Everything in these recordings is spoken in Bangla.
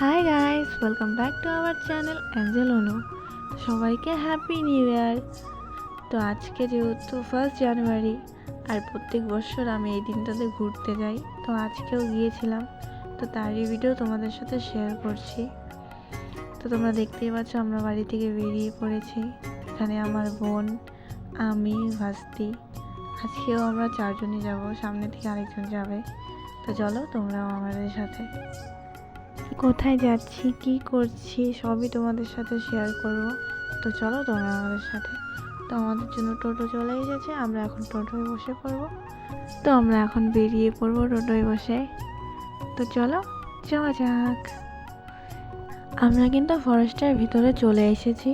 High guys, welcome back to our channel Angel Anu. সবাইকে হ্যাপি নিউ ইয়ার। তো আজকে যেহেতু 1 জানুয়ারি, আর প্রত্যেক বছর আমি এই দিনটাতে ঘুরতে যাই, তো আজকেও গিয়েছিলাম। তো তারই ভিডিও তোমাদের সাথে শেয়ার করছি। তো তোমরা দেখতেই পাচ্ছ আমরা বাড়ি থেকে বেরিয়ে পড়েছি। এখানে আমার বোন, আমি, ভাস্তি। আজকেও আমরা 4 জনই যাব, সামনে থেকে আরেকজন যাবে। তো চলো তোমরাও আমাদের সাথে। কোথায় যাচ্ছি, কি করছি, সবই তোমাদের সাথে শেয়ার করব। তো চলো তোমরা আমাদের সাথে। তো আমাদের জন্য টোটো চলে এসেছে, আমরা এখন টোটোয় বসে পড়ব। তো আমরা এখন বেরিয়ে পড়বো টোটোয় বসে। তো চলো যাওয়া যাক। আমরা কিন্তু ফরেস্টের ভিতরে চলে এসেছি,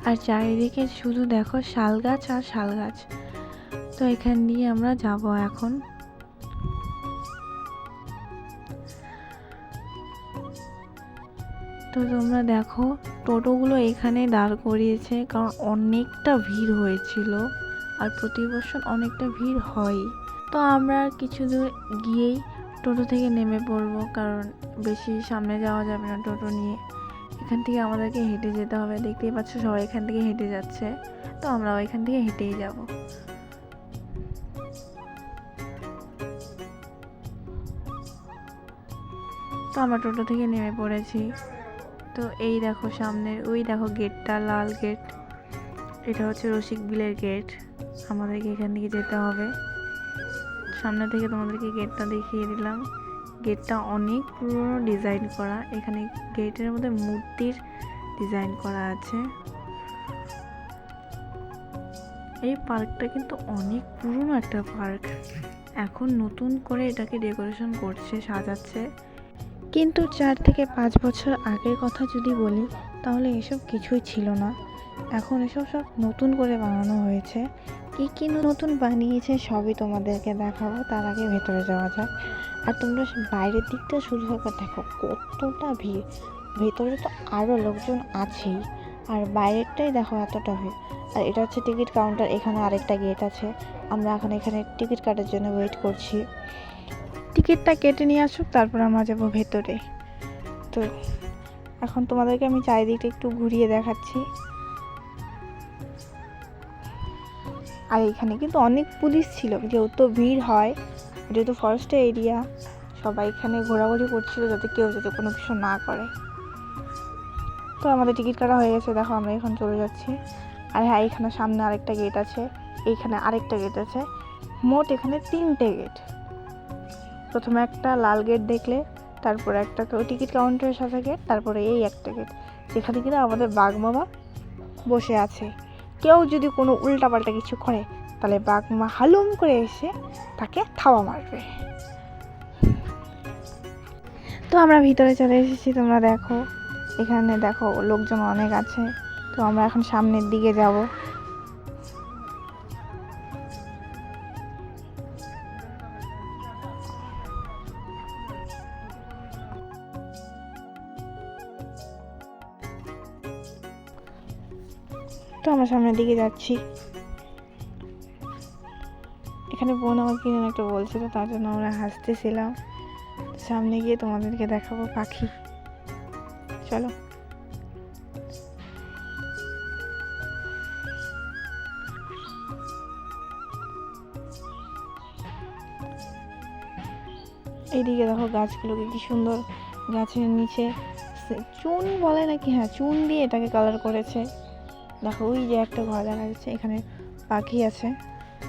আর চারিদিকে শুধু দেখো শাল গাছ আর শাল গাছ। তো এখান দিয়ে আমরা যাব এখন। তো তোমরা দেখো টোটোগুলো এখানে দাঁড় করিয়েছে, কারণ অনেকটা ভিড় হয়েছিল, আর প্রতি বছর অনেকটা ভিড় হয়। তো আমরা আর কিছু দূর গিয়েই টোটো থেকে নেমে পড়বো, কারণ বেশি সামনে যাওয়া যাবে না টোটো নিয়ে। এখান থেকে আমাদেরকে হেঁটে যেতে হবে। দেখতেই পাচ্ছ সবাই এখান থেকে হেঁটে যাচ্ছে, তো আমরাও এখান থেকে হেঁটেই যাব। তো আমরা টোটো থেকে নেমে পড়েছি। তো এই দেখো সামনের ওই দেখো গেটটা, লাল গেট, এটা হচ্ছে রসিক বিলের গেট। আমাদেরকে এখান থেকে যেতে হবে। সামনে থেকে তোমাদেরকে গেটটা দেখিয়ে দিলাম। গেটটা অনেক পুরনো ডিজাইন করা, এখানে গেটের মধ্যে মূর্তির ডিজাইন করা আছে। এই পার্কটা কিন্তু অনেক পুরনো একটা পার্ক, এখন নতুন করে এটাকে ডেকোরেশন করছে, সাজাচ্ছে। কিন্তু 4 থেকে 5 বছর আগের কথা যদি বলি, তাহলে এসব কিছুই ছিল না। এখন এসব সব নতুন করে বানানো হয়েছে। কী কী নতুন বানিয়েছে সবই তোমাদেরকে দেখাবো, তার আগে ভেতরে যাওয়া যাক। আর তোমরা বাইরের দিকটা শুধু একবার দেখো কতটা ভিড়, ভেতরে তো আরও লোকজন আছেই, আর বাইরেরটাই দেখো এতটা ভিড়। আর এটা হচ্ছে টিকিট কাউন্টার, এখানে আরেকটা গেট আছে। আমরা এখন এখানে টিকিট কাটার জন্য ওয়েট করছি। টিকিটটা কেটে নিয়ে আসুক, তারপর আমরা যাবো ভেতরে। তো এখন তোমাদেরকে আমি চারিদিকটা একটু ঘুরিয়ে দেখাচ্ছি। আর এখানে কিন্তু অনেক পুলিশ ছিল, যেহেতু ভিড় হয়, যেহেতু ফরেস্টের এরিয়া, সবাই এখানে ঘোরাঘুরি করছিল যাতে কেউ যাতে কোনো কিছু না করে। তো আমাদের টিকিট কাটা হয়ে গেছে, দেখো আমরা এখন চলে যাচ্ছি। আর হ্যাঁ, এখানে সামনে আরেকটা গেট আছে, এইখানে আরেকটা গেট আছে, মোট এখানে 3টে গেট। প্রথমে একটা লাল গেট দেখলে, তারপরে একটা টিকিট কাউন্টারের সাথে গেট, তারপরে এই একটা গেট যেখানে কিনা আমাদের বাঘ মামা বসে আছে। কেউ যদি কোনো উল্টাপাল্টা কিছু করে, তাহলে বাঘ মামা হালুম করে এসে তাকে থাবা মারবে। তো আমরা ভিতরে চলে এসেছি, তোমরা দেখো এখানে দেখো লোকজন অনেক আছে। তো আমরা এখন সামনের দিকে যাব। তো আমরা সামনের দিকে যাচ্ছি। এখানে বোন আমার কিনে একটা বলছিল, তার জন্য আমরা হাসতেছিলাম। সামনে গিয়ে তোমাদেরকে দেখাবো পাখি। চলো। এইদিকে দেখো গাছগুলোকে কি সুন্দর, গাছের নিচে চুন বলে নাকি, হ্যাঁ চুন দিয়ে এটাকে কালার করেছে। দেখো ওই যে একটা ঘর দেখা যাচ্ছে, এখানে পাখি আছে,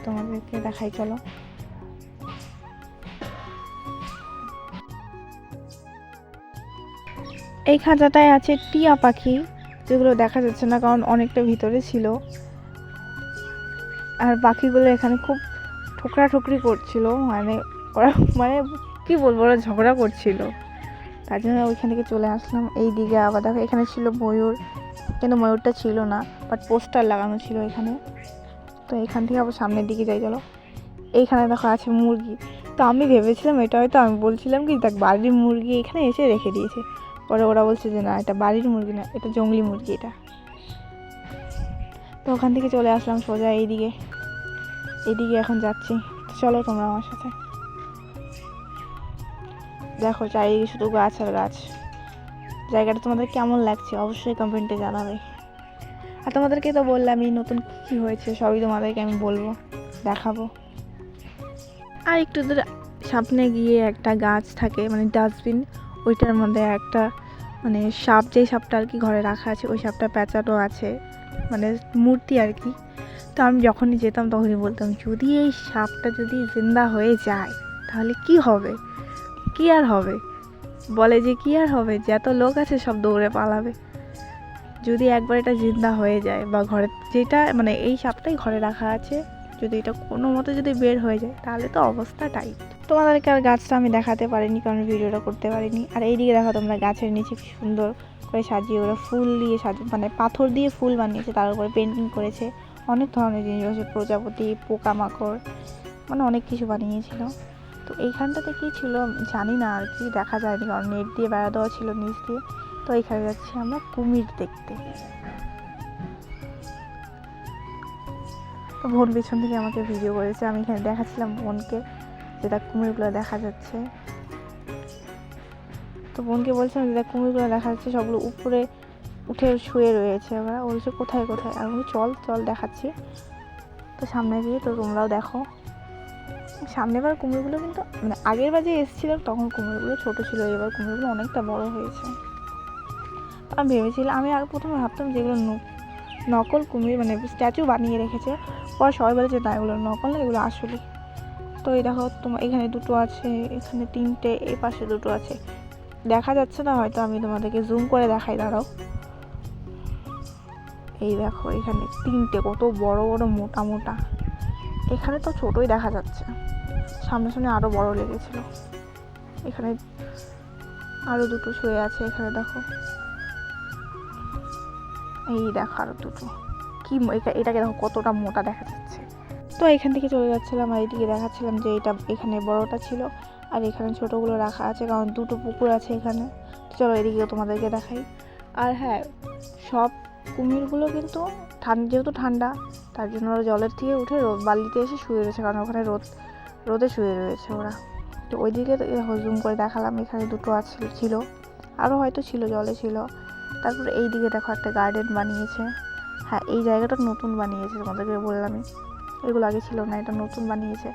তোমাদেরকে দেখাই চলো। এই খাঁচাটায় আছে টিয়া পাখি, যেগুলো দেখা যাচ্ছে না কারণ অনেকটা ভিতরে ছিল। আর পাখিগুলো এখানে খুব ঠোকরাঠুকরি করছিল, মানে ওরা মানে কি বলবো, ওরা ঝগড়া করছিল, তার জন্য ওইখান থেকে চলে আসলাম। এই দিকে আবার দেখো এখানে ছিল ময়ূর, কিন্তু ময়ূরটা ছিল না, বাট পোস্টার লাগানো ছিল এখানে। তো এখান থেকে আবার সামনের দিকে যাই চলো। এইখানে দেখো আছে মুরগি। তো আমি ভেবেছিলাম এটা হয়তো, আমি বলছিলাম কি দেখ বাড়ির মুরগি এখানে এসে রেখে দিয়েছে, পরে ওরা বলছে যে না এটা বাড়ির মুরগি না, এটা জঙ্গলি মুরগি এটা। তো ওখান থেকে চলে আসলাম সোজা এইদিকে এখন যাচ্ছি। চলো তোমরা আমার সাথে। দেখো চারিদিকে শুধু গাছ আর গাছ। জায়গাটা তোমাদের কেমন লাগছে অবশ্যই কমেন্টে জানাবে। আর তোমাদেরকে তো বললাম এই নতুন কী হয়েছে সবই তোমাদেরকে আমি বলবো, দেখাবো। আর একটু দূর সামনে গিয়ে একটা গাছ থাকে মানে ডাস্টবিন, ওইটার মধ্যে একটা মানে সাপ, যেই সাপটা আর কি ঘরে রাখা আছে ওই সাপটা প্যাঁচানো আছে, মানে মূর্তি আর কি। তো আমি যখনই যেতাম তখনই বলতাম যদি এই সাপটা যদি জিন্দা হয়ে যায় তাহলে কি হবে, কি আর হবে, বলে যে কি আর হবে, যত লোক আছে সব দৌড়ে পালাবে। যদি একবার এটা জিন্দা হয়ে যায় বা ঘরে যেটা মানে এই সাপটাই ঘরে রাখা আছে, যদি এটা কোনো মতে যদি বের হয়ে যায় তাহলে তো অবস্থা টাইট। তোমাদেরকে আর গাছটা আমি দেখাতে পারিনি কারণ ভিডিওটা করতে পারিনি। আর এইদিকে দেখো তোমরা গাছের নিচে কি সুন্দর করে সাজিয়ে ওরা ফুল দিয়ে মানে পাথর দিয়ে ফুল বানিয়েছে, তার উপরে পেন্টিং করেছে, অনেক ধরনের জিনিস আছে, প্রজাপতি, পোকামাকড়, মানে অনেক কিছু বানিয়েছিল। তো এইখানটাতে কী ছিল জানি না আর কি, দেখা যায়নি কারণ নেট দিয়ে বেড়া দেওয়া ছিল নিচ দিয়ে। তো এখানে যাচ্ছি আমরা কুমির দেখতে। তো বোন পেছন থেকে আমাকে ভিডিও করেছে, আমি এখানে দেখাচ্ছিলাম বোনকে যেটা কুমিরগুলো দেখা যাচ্ছে। তো বোনকে বলছিলাম যেটা কুমিরগুলো দেখা যাচ্ছে সবগুলো উপরে উঠে শুয়ে রয়েছে, ওরা বলছে কোথায় কোথায়, আর আমি চল চল দেখাচ্ছি। তো সামনে গিয়ে তো তোমরাও দেখো, সামনেবার কুমিরগুলো কিন্তু মানে আগের বার যে এসেছিলাম তখন কুমিরগুলো ছোটো ছিল, এবার কুমিরগুলো অনেকটা বড় হয়েছে। তো আমি ভেবেছিলাম, আমি আগে প্রথমে ভাবতাম যেগুলো নকল কুমির মানে স্ট্যাচু বানিয়ে রেখেছে, পরে সবাই বলেছে না এগুলো নকল না, এগুলো আসলে। তো এই দেখো তোমার এখানে দুটো আছে, এখানে তিনটে, এই পাশে দুটো আছে, দেখা যাচ্ছে না হয়তো, আমি তোমাদেরকে জুম করে দেখাই, দাঁড়াও। এই দেখো এখানে তিনটে, কত বড় বড় মোটা মোটা। এখানে তো ছোটই দেখা যাচ্ছে, সামনে সামনে আরও বড় লেগেছিল। এখানে আরও দুটো শুয়ে আছে, এখানে দেখো, এই দেখো আরও দুটো, কি এটাকে দেখো কতটা মোটা দেখা যাচ্ছে। তো এখান থেকে চলে যাচ্ছিলাম আর এইদিকে দেখাচ্ছিলাম যে এটা এখানে বড়টা ছিল আর এখানে ছোটোগুলো রাখা আছে, কারণ দুটো পুকুর আছে এখানে। চলো এদিকে তোমাদেরকে দেখাই। আর হ্যাঁ, সব কুমিরগুলো কিন্তু যেহেতু ঠান্ডা তার জন্য ওরা জলের থেকে উঠে বালিতে এসে শুয়ে রয়েছে, কারণ ওখানে রোদে শুয়ে রয়েছে ওরা। তো ওইদিকে জুম করে দেখালাম, এখানে দুটো ছিল, আরও হয়তো ছিল, জলে ছিল। তারপরে এই দিকে দেখো একটা গার্ডেন বানিয়েছে। হ্যাঁ, এই জায়গাটা নতুন বানিয়েছে, তোমাদেরকে বললামই, এগুলো আগে ছিল না, এটা নতুন বানিয়েছে।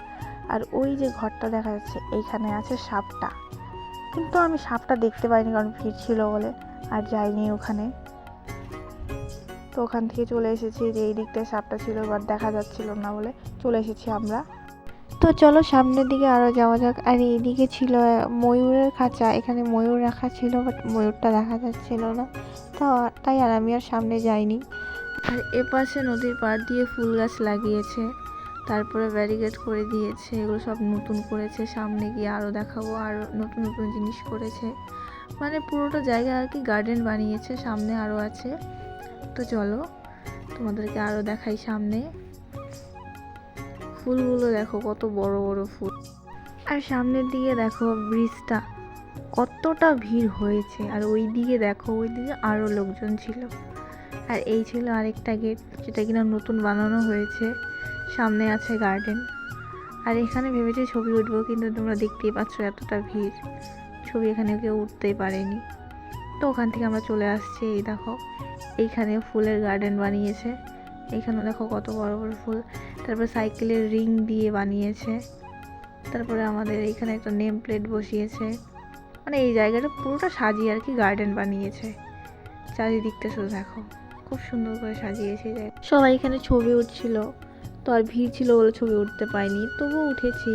আর ওই যে ঘরটা দেখা যাচ্ছে এইখানে আছে সাপটা, কিন্তু আমি সাপটা দেখতে পাইনি কারণ ভিড় ছিল বলে আর যাইনি ওখানে। তো ওখান থেকে চলে এসেছি, যে এই দিকটায় সাপটা ছিল বাট দেখা যাচ্ছিল না বলে চলে এসেছি আমরা। তো চলো সামনের দিকে আরও যাওয়া যাক। আর এইদিকে ছিল ময়ূরের খাঁচা, এখানে ময়ূর রাখা ছিল বাট ময়ূরটা দেখা যাচ্ছিল না, তাই আর আমি আর সামনে যাইনি। আর এপাশে নদীর পাড় দিয়ে ফুল গাছ লাগিয়েছে, তারপরে ব্যারিকেড করে দিয়েছে, এগুলো সব নতুন করেছে। সামনে গিয়ে আরও দেখাবো, আরও নতুন নতুন জিনিস করেছে, মানে পুরোটা জায়গা আর কি গার্ডেন বানিয়েছে, সামনে আরও আছে। তো চলো তোমাদেরকে আরও দেখাই সামনে। ফুলগুলো দেখো কত বড় বড় ফুল। আর সামনের দিকে দেখো ব্রিজটা কতটা ভিড় হয়েছে, আর ওই দিকে দেখো ওই দিকে আরও লোকজন ছিল। আর এই ছিল আরেকটা গেট যেটা কিনা নতুন বানানো হয়েছে, সামনে আছে গার্ডেন। আর এখানে ভেবেছি ছবি উঠবো, কিন্তু তোমরা দেখতেই পাচ্ছ এতটা ভিড়, ছবি এখানে কেউ উঠতেই পারেনি। তো ওখান থেকে আমরা চলে আসছি। এই দেখো এইখানে ফুলের গার্ডেন বানিয়েছে, এইখানে দেখো কত বড় বড় ফুল। তারপর সাইকেলের রিং দিয়ে বানিয়েছে, তারপরে আমাদের এইখানে একটা নেম প্লেট বসিয়েছে, মানে এই জায়গাটা পুরোটা সাজিয়ে আর কি গার্ডেন বানিয়েছে। চারিদিকটা শুধু দেখো খুব সুন্দর করে সাজিয়েছে। সবাই এখানে ছবি উঠছিল, তো আর ভিড় ছিল বলে ছবি উঠতে পাইনি, তবুও উঠেছি।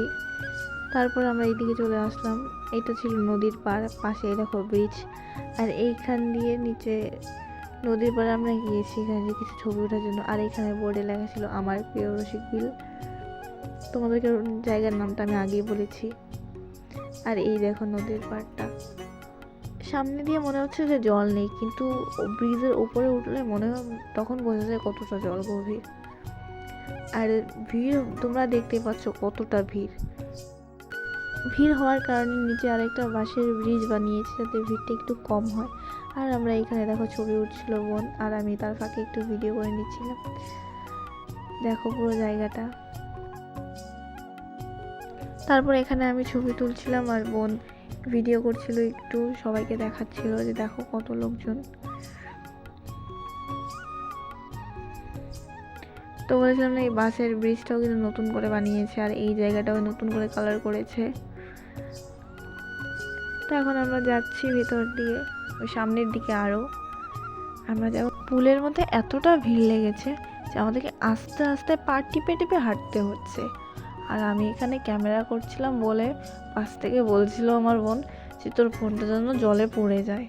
তারপর আমরা এইদিকে চলে আসলাম, এটা ছিল নদীর পাশে দেখো ব্রিজ। আর এইখান দিয়ে নিচে নদীর পাড়ে আমরা গিয়েছি এখানে কিছু ছবি ওঠার জন্য। আর এখানে বোর্ডে লেখা ছিল আমার প্রিয় রসিকবিল, তোমাদেরকে জায়গার নামটা আমি আগেই বলেছি। আর এই দেখো নদীর পাড়টা, সামনে দিয়ে মনে হচ্ছে যে জল নেই, কিন্তু ব্রিজের উপরে উঠলে মনে হয় তখন বোঝা যায় কতটা জল গভীর। আর ভিড় তোমরা দেখতে পাচ্ছ কতটা ভিড় হওয়ার কারণে নিচে আরেকটা বাঁশের ব্রিজ বানিয়েছে যাতে ভিড়টা একটু কম হয়। আর আমরা এখানে দেখো ছবি উঠছিল বোন আর আমি, তার ফাঁকে একটু ভিডিও করে নিচ্ছিলাম। দেখো পুরো জায়গাটা। তারপর এখানে আমি ছবি তুলছিলাম আর বোন ভিডিও করছিল, একটু সবাইকে দেখাচ্ছিল যে দেখো কত লোকজন। তো বলেছিলাম না, এই বাসের ব্রিজটাও কিন্তু নতুন করে বানিয়েছে, আর এই জায়গাটাও নতুন করে কালার করেছে। তো এখন আমরা যাচ্ছি ভেতর দিয়ে, ওই সামনের দিকে আরও। আমরা যাব, পুলের মধ্যে এতটা ভিড় লেগেছে যে আমাদেরকে আস্তে আস্তে পা টিপে টিপে হাঁটতে হচ্ছে। আর আমি এখানে ক্যামেরা করছিলাম বলে পাশ থেকে বলছিল আমার বোন যে তোর ফোনটা যেন জলে পড়ে যায়,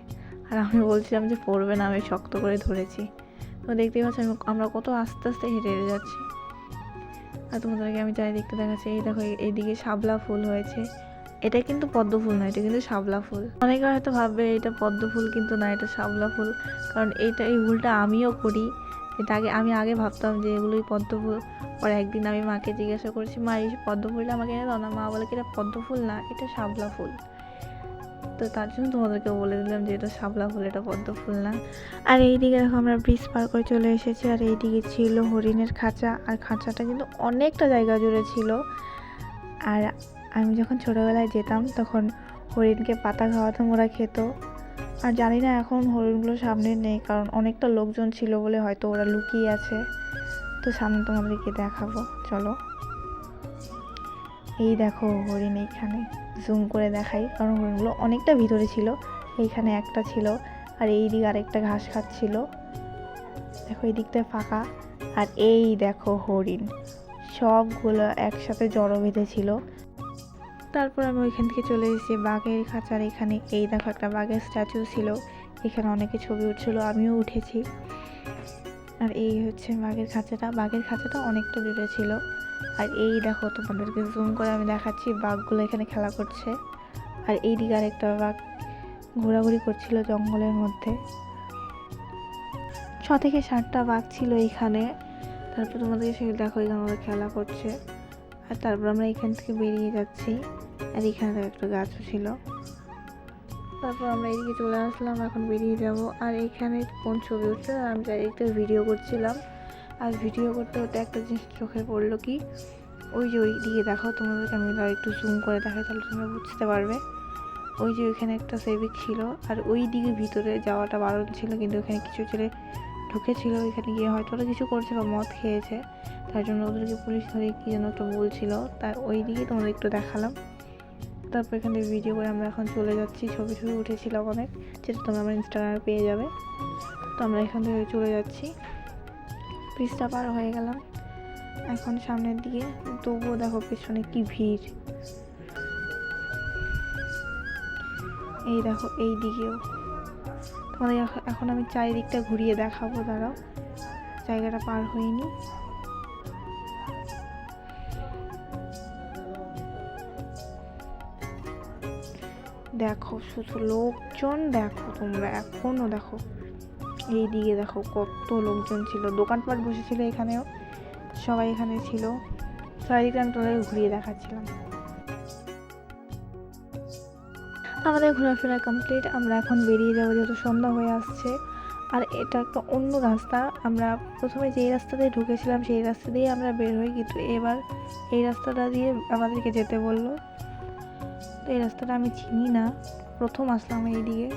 আর আমি বলছিলাম যে পড়বে না, আমি শক্ত করে ধরেছি। তো দেখতেই পাচ্ছি আমরা কত আস্তে আস্তে হেঁটে হেঁটে যাচ্ছি। আর তোমাদেরকে আমি চারিদিকটা দেখাচ্ছি। এই দেখো, এইদিকে শাপলা ফুল হয়েছে। এটা কিন্তু পদ্ম ফুল না, এটা কিন্তু শাপলা ফুল। অনেকে হয়তো ভাববে এটা পদ্ম ফুল, কিন্তু না, এটা শাপলা ফুল। কারণ এই ভুলটা আমিও করি। এটা আমি আগে ভাবতাম যে এগুলোই পদ্ম ফুল। পরে একদিন আমি মাকে জিজ্ঞাসা করেছি, মা এই পদ্ম ফুলটা আমাকে এনে দাও না। মা বলে কি এটা পদ্ম ফুল না, এটা শাপলা ফুল। তো তার জন্য তোমাদেরকে বলে দিলাম যে এটা শাপলা ফুল, এটা পদ্ম ফুল না। আর এইদিকে দেখো আমরা ব্রিজ পার করে চলে এসেছি। আর এইদিকে ছিল হরিণের খাঁচা, আর খাঁচাটা কিন্তু অনেকটা জায়গা জুড়ে ছিল। আর আমি যখন ছোটোবেলায় যেতাম তখন হরিণকে পাতা খাওয়াতাম, ওরা খেত। আর জানি না এখন হরিণগুলো সামনে নেই, কারণ অনেকটা লোকজন ছিল বলে হয়তো ওরা লুকিয়ে আছে। তো সামনে তোমাদেরকে দেখাবো, চলো। এই দেখো হরিণ, এইখানে জুম করে দেখাই, কারণ হরিণগুলো অনেকটা ভিতরে ছিল। এইখানে একটা ছিল, আর এই দিকে আরেকটা ঘাস খাচ্ছিল। দেখো এই দিকটায় ফাঁকা, আর এই দেখো হরিণ সবগুলো একসাথে জড়ো বেঁধেছিল। তারপর আমি ওইখান থেকে চলে এসেছি বাঘের খাঁচার এখানে। এই দেখো একটা বাঘের স্ট্যাচু ছিল, এখানে অনেকে ছবি উঠছিল, আমিও উঠেছি। আর এই হচ্ছে বাঘের খাঁচাটা। বাঘের খাঁচাটা অনেকটা দূরে ছিল। আর এই দেখো, তোমাদেরকে জুম করে আমি দেখাচ্ছি, বাঘগুলো এখানে খেলা করছে। আর এই দিকে আরেকটা বাঘ ঘোরাঘুরি করছিল জঙ্গলের মধ্যে। 6 থেকে 7টা বাঘ ছিল এখানে। তারপর তোমাদেরকে সে দেখো এখানে ওরা খেলা করছে। আর তারপর আমরা এখান থেকে বেরিয়ে যাচ্ছি। আর এখানে একটা গাছও ছিল। তারপর আমরা এদিকে চলে আসলাম, এখন বেরিয়ে যাব। আর এখানে কোন ছবি উঠছে, আমি একটা ভিডিও করছিলাম। আর ভিডিও করতে করতে একটা জিনিস চোখে পড়লো, কি ওই যে ওই দিকে দেখো, তোমাদেরকে আমি একটু জুম করে দেখাই, তাহলে তোমরা বুঝতে পারবে। ওই যে ওইখানে একটা সেবিক ছিল, আর ওই দিকে ভিতরে যাওয়াটা বারণ ছিল, কিন্তু ওখানে কিছু ছেলে ঢুকেছিল। ওইখানে গিয়ে হয়তো ওরা কিছু করছে বা মদ খেয়েছে, তার জন্য ওদেরকে পুলিশ ধরে কী যেন একটা বলছিল। তাই ওই দিকে তোমাদের একটু দেখালাম। তারপর এখান থেকে ভিডিও করে আমরা এখন চলে যাচ্ছি। ছবি উঠেছিলাম অনেক, যেটা তোমরা আমার ইনস্টাগ্রামে পেয়ে যাবে। তো আমরা এখান থেকে চলে যাচ্ছি, ব্রিজটা পার হয়ে গেলাম এখন সামনের দিকে। তবুও দেখো পেছনে কি ভিড়। এই দেখো এই দিকেও। তোমাদের এখন আমি চারিদিকটা ঘুরিয়ে দেখাবো, দাঁড়াও, জায়গাটা পার হয়নি। দেখো শুধু লোকজন, দেখো তোমরা এখনো দেখো এই দিকে দেখো কত লোকজন ছিল, দোকানপাট বসেছিল এখানেও, সবাই এখানে ছিল। চারিদিকে আমি তোমাদের ঘুরিয়ে দেখাচ্ছিলাম। আমাদের ঘোরাফেরা কমপ্লিট, আমরা এখন বেরিয়ে যাবো, যেহেতু সন্ধ্যা হয়ে আসছে। আর এটা একটা অন্য রাস্তা। আমরা প্রথমে যেই রাস্তা দিয়ে ঢুকেছিলাম সেই রাস্তা দিয়ে আমরা বের হই, কিন্তু এবার এই রাস্তাটা দিয়ে আমাদেরকে যেতে বললো। তো এই রাস্তাটা আমি চিনি না, প্রথম আসলাম এইদিকে।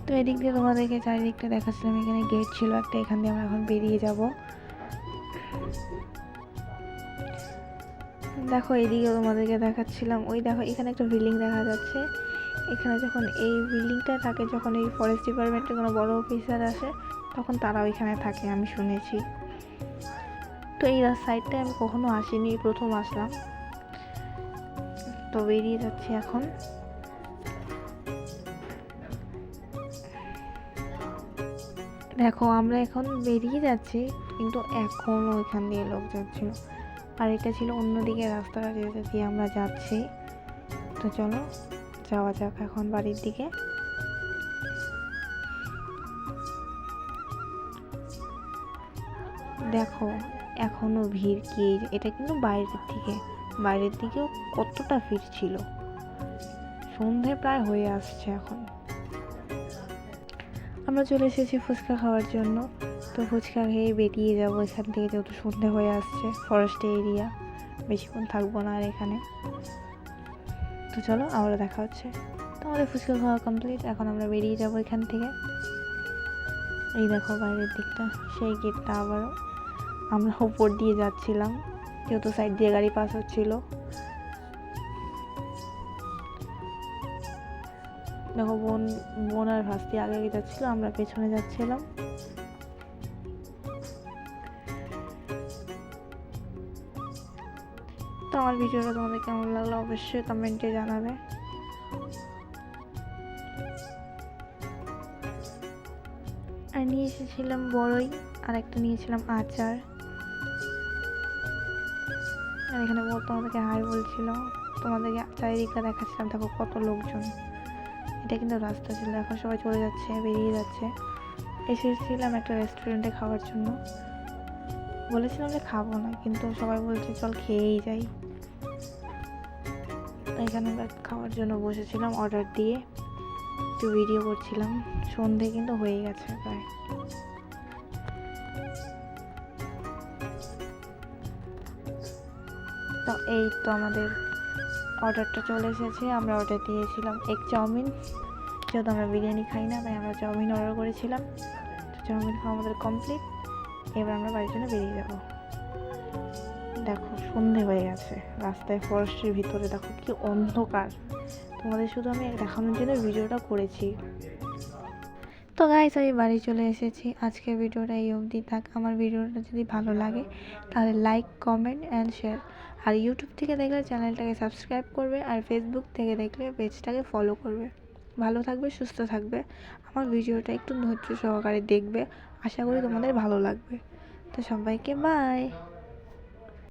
তো এদিক দিয়ে তোমাদেরকে চারিদিকটা দেখাচ্ছিলাম। এখানে গেট ছিল একটা, এখান দিয়ে আমরা এখন বেরিয়ে যাব। দেখো এইদিকে তোমাদেরকে দেখাচ্ছিলাম, ওই দেখো এখানে একটা বিল্ডিং দেখা যাচ্ছে। এখানে যখন এই বিল্ডিংটা থাকে, যখন এই ফরেস্ট ডিপার্টমেন্টের কোনো বড় অফিসার আসে, তখন তারা ওইখানে থাকে, আমি শুনেছি। তো এই সাইডটায় আমি কখনো আসিনি, প্রথম আসলাম। তো বেরিয়ে যাচ্ছি এখন। দেখো আমরা এখন বেরিয়ে যাচ্ছি, কিন্তু এখনও ওইখান দিয়ে লোক যাচ্ছিল। আর এটা ছিল অন্যদিকে রাস্তাটা, যেটা দিয়ে আমরা যাচ্ছি। তো চলো যাওয়া যাক এখন বাড়ির দিকে। দেখো এখনো ভিড়, কি এটা কিন্তু বাইরের দিকেও কতটা ভিড় ছিল। সন্ধে প্রায় হয়ে আসছে এখন। আমরা চলে এসেছি ফুচকা খাওয়ার জন্য। তো ফুচকা খেয়ে বেরিয়ে যাবো এখান থেকে, যেহেতু সন্ধে হয়ে আসছে। ফরেস্ট এরিয়া, বেশিক্ষণ থাকবো না আর এখানে। তো চলো আবারও দেখা হচ্ছে। তো আমাদের ফুচকা খাওয়া কমপ্লিট, এখন আমরা বেরিয়ে যাবো এখান থেকে। এই দেখো বাইরের দিকটা, সেই গেটটা আবারও আমরা উপর দিয়ে যাচ্ছিলাম যেহেতু সাইড দিয়ে গাড়ি পাস হচ্ছিল। দেখো বোন আর ভাস্তি আগে আগে যাচ্ছিলো, আমরা পেছনে যাচ্ছিলাম। তো আমার ভিডিওটা তোমাদের কেমন লাগলো অবশ্যই কমেন্টে জানাবে। আর নিয়ে এসেছিলাম বড়ই, আর একটা নিয়েছিলাম আচার। আর এখানে তোমাদেরকে হাই বলছিল, তোমাদেরকে চারিদিকটা দেখাচ্ছিলাম। দেখো কত লোকজন, এটা কিন্তু রাস্তা ছিল, এখন সবাই চলে যাচ্ছে, বেরিয়ে যাচ্ছে। এসেছিলাম একটা রেস্টুরেন্টে খাওয়ার জন্য, বলেছিলাম যে খাবো না, কিন্তু সবাই বলছে চল খেয়েই যাই। এখানে আমরা খাওয়ার জন্য বসেছিলাম অর্ডার দিয়ে, একটু ভিডিও করছিলাম। সন্ধে কিন্তু হয়ে গেছে প্রায়। তো এই তো আমাদের অর্ডারটা চলে এসেছে। আমরা অর্ডার দিয়েছিলাম এগ চাউমিন, যেহেতু আমরা বিরিয়ানি খাই না তাই আমরা চাউমিন অর্ডার করেছিলাম। চাউমিন খাওয়া আমাদের কমপ্লিট, এবার আমরা বাড়ির জন্য বেরিয়ে যাব। দেখো সন্ধে হয়ে গেছে, রাস্তায় ফরেস্টের ভিতরে দেখো কি অন্ধকার। তোমাদের শুধু আমি দেখানোর জন্য ভিডিওটা করেছি। তো গাইস আমি বাড়ি চলে এসেছি। আজকের ভিডিওটা এই অবধি থাক। আমার ভিডিওটা যদি ভালো লাগে তাহলে লাইক, কমেন্ট অ্যান্ড শেয়ার। আর ইউটিউব থেকে দেখলে চ্যানেলটাকে সাবস্ক্রাইব করবে, আর ফেসবুক থেকে দেখলে পেজটাকে ফলো করবে। ভালো থাকবে, সুস্থ থাকবে। আমার ভিডিওটা একটু ধৈর্য সহকারে দেখবে, আশা করি তোমাদের ভালো লাগবে। তো সবাইকে বাই।